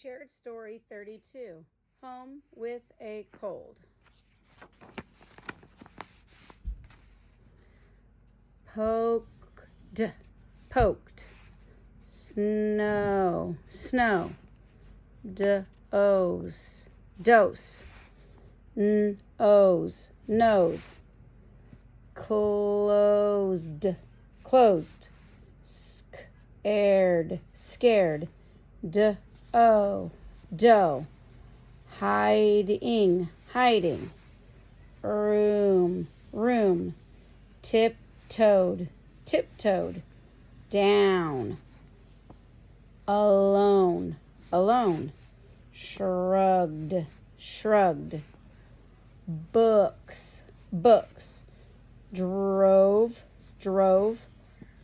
Shared Story 32, Home with a Cold. Poked, poked. Snow, snow. Dose, dose. Nose, nose. Closed, closed. Scared, scared. Doe, doe. Hiding, hiding. Room, room. Tiptoed, tiptoed. Down. Alone, alone. Shrugged, shrugged. Books, books. Drove, drove.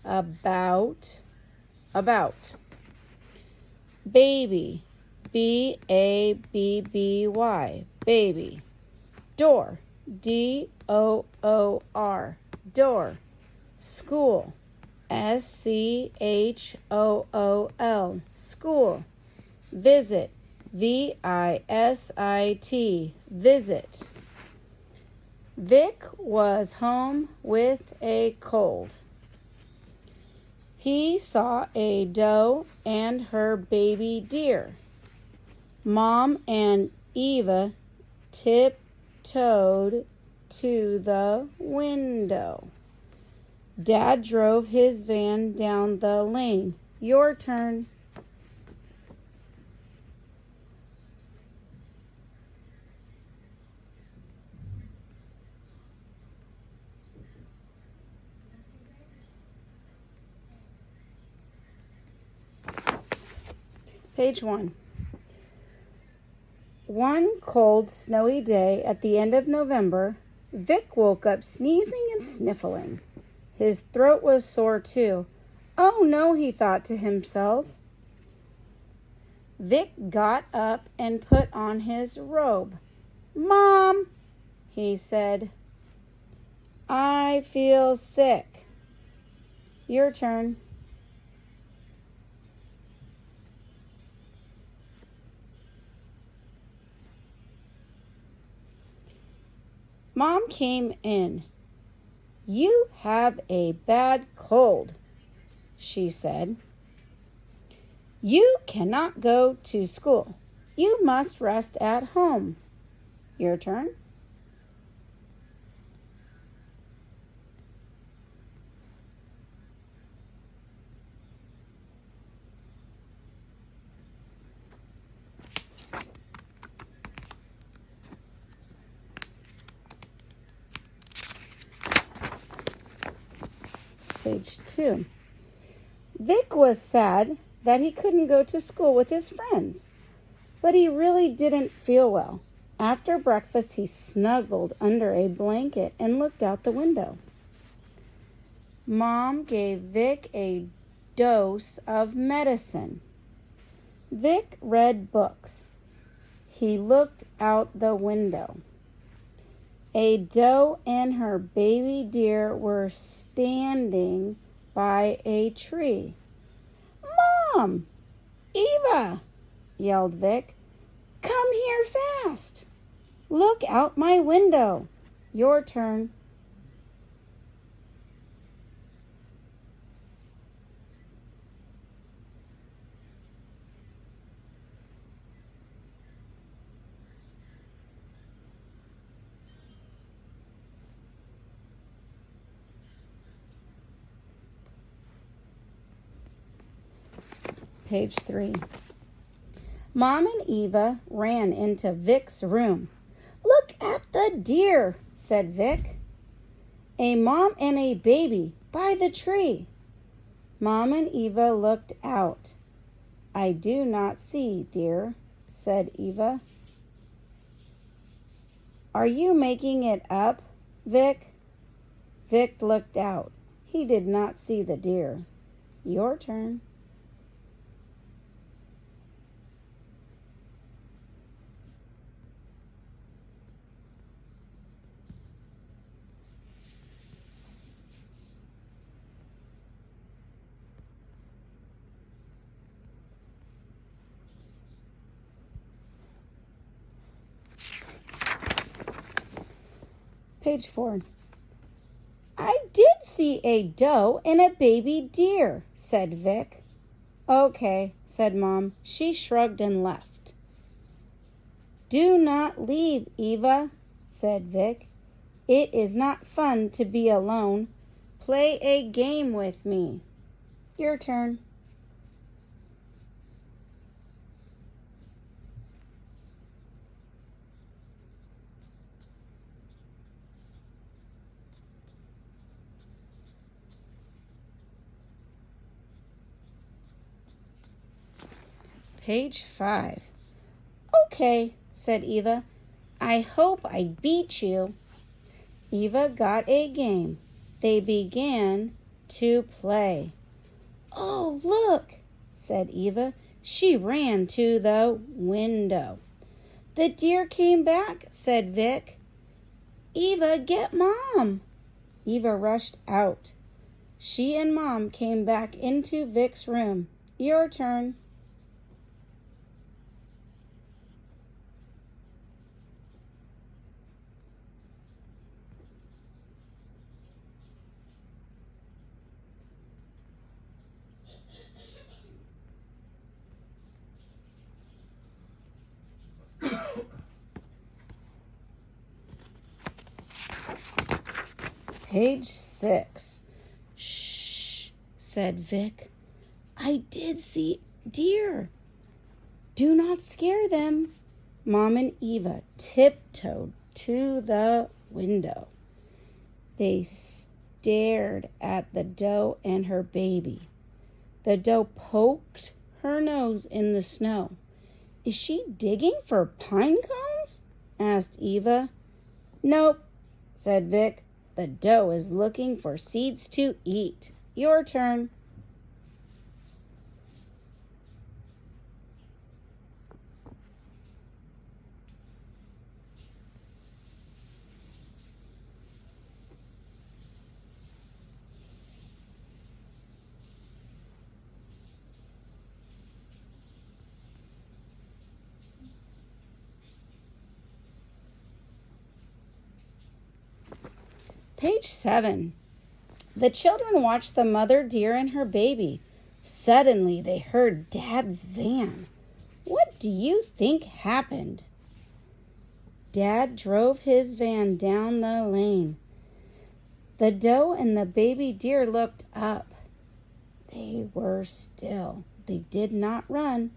About, about. Baby, B-A-B-B-Y, baby. Door, D-O-O-R, door. School, S-C-H-O-O-L, school. Visit, V-I-S-I-T, visit. Vic was home with a cold. He saw a doe and her baby deer. Mom and Eva tiptoed to the window. Dad drove his van down the lane. Your turn. Page 1. One cold, snowy day at the end of November, Vic woke up sneezing and sniffling. His throat was sore too. Oh no, he thought to himself. Vic got up and put on his robe. Mom, he said, I feel sick. Your turn. Mom came in. You have a bad cold, she said. You cannot go to school. You must rest at home. Your turn. Page 2. Vic was sad that he couldn't go to school with his friends, but he really didn't feel well. After breakfast, he snuggled under a blanket and looked out the window. Mom gave Vic a dose of medicine. Vic read books. He looked out the window. A doe and her baby deer were standing by a tree. Mom! Eva! Yelled Vic. Come here fast! Look out my window. Your turn. Page 3. Mom and Eva ran into Vic's room. Look at the deer, said Vic. A mom and a baby by the tree. Mom and Eva looked out. I do not see, dear, said Eva. Are you making it up, Vic? Vic looked out. He did not see the deer. Your turn. Page 4. I did see a doe and a baby deer, said Vic. Okay, said Mom. She shrugged and left. Do not leave, Eva, said Vic. It is not fun to be alone. Play a game with me. Your turn. Page 5. Okay, said Eva. I hope I beat you. Eva got a game. They began to play. Oh, look, said Eva. She ran to the window. The deer came back, said Vic. Eva, get Mom. Eva rushed out. She and Mom came back into Vic's room. Your turn. Page 6. Shh, said Vic. I did see deer. Do not scare them. Mom and Eva tiptoed to the window. They stared at the doe and her baby. The doe poked her nose in the snow. Is she digging for pine cones? Asked Eva. Nope, said Vic. The doe is looking for seeds to eat. Your turn. Page 7. The children watched the mother deer and her baby. Suddenly they heard Dad's van. What do you think happened? Dad drove his van down the lane. The doe and the baby deer looked up. They were still. They did not run.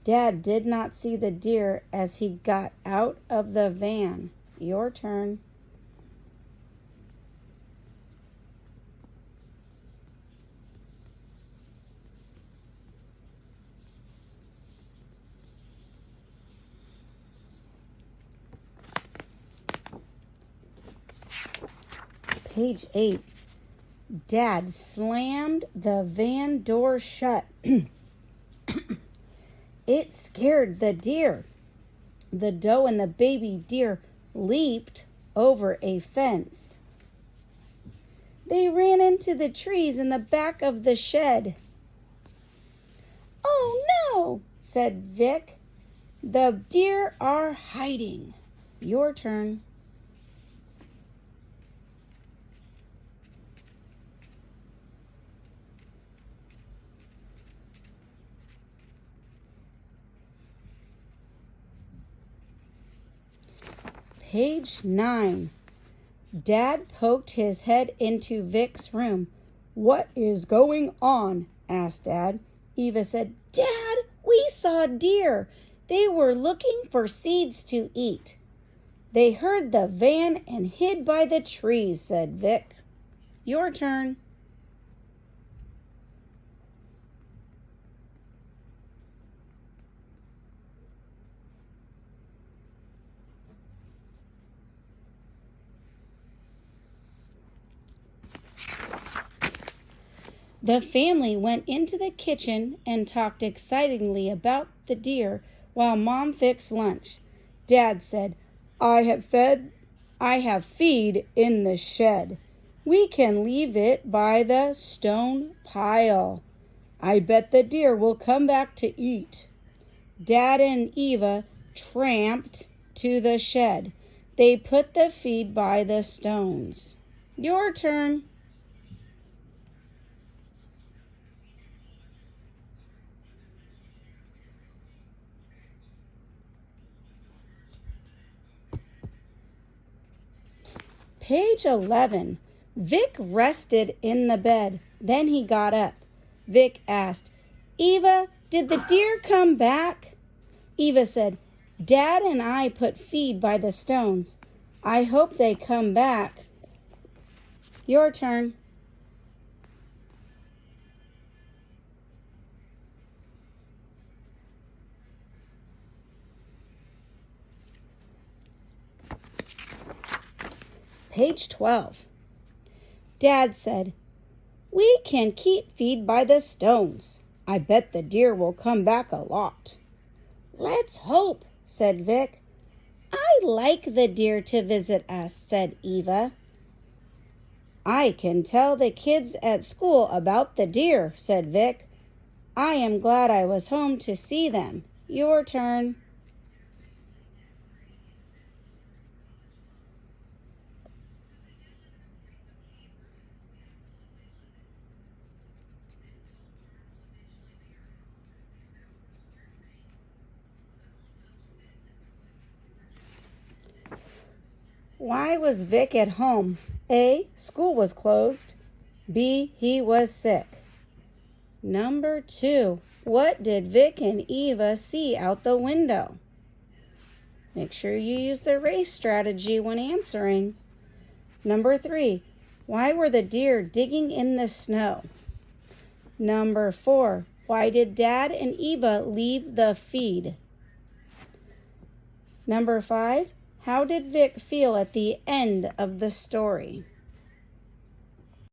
Dad did not see the deer as he got out of the van. Your turn. Page 8. Dad slammed the van door shut. It scared the deer. The doe and the baby deer leaped over a fence. They ran into the trees in the back of the shed. Oh no, said Vic. The deer are hiding. Your turn. Page 9. Dad poked his head into Vic's room. What is going on? Asked Dad. Eva said, Dad, we saw deer. They were looking for seeds to eat. They heard the van and hid by the trees, said Vic. Your turn. The family went into the kitchen and talked excitedly about the deer while Mom fixed lunch. Dad said, I have feed in the shed. We can leave it by the stone pile. I bet the deer will come back to eat. Dad and Eva tramped to the shed. They put the feed by the stones. Your turn. Page 11. Vic rested in the bed. Then he got up. Vic asked, Eva, did the deer come back? Eva said, Dad and I put feed by the stones. I hope they come back. Your turn. Page 12. Dad said, We can keep feed by the stones. I bet the deer will come back a lot. Let's hope, said Vic. I like the deer to visit us, said Eva. I can tell the kids at school about the deer, said Vic. I am glad I was home to see them. Your turn. Why was Vic at home? A. School was closed. B. He was sick. Number 2. What did Vic and Eva see out the window? Make sure you use the race strategy when answering. Number 3. Why were the deer digging in the snow? Number 4. Why did Dad and Eva leave the feed? Number 5. How did Vic feel at the end of the story?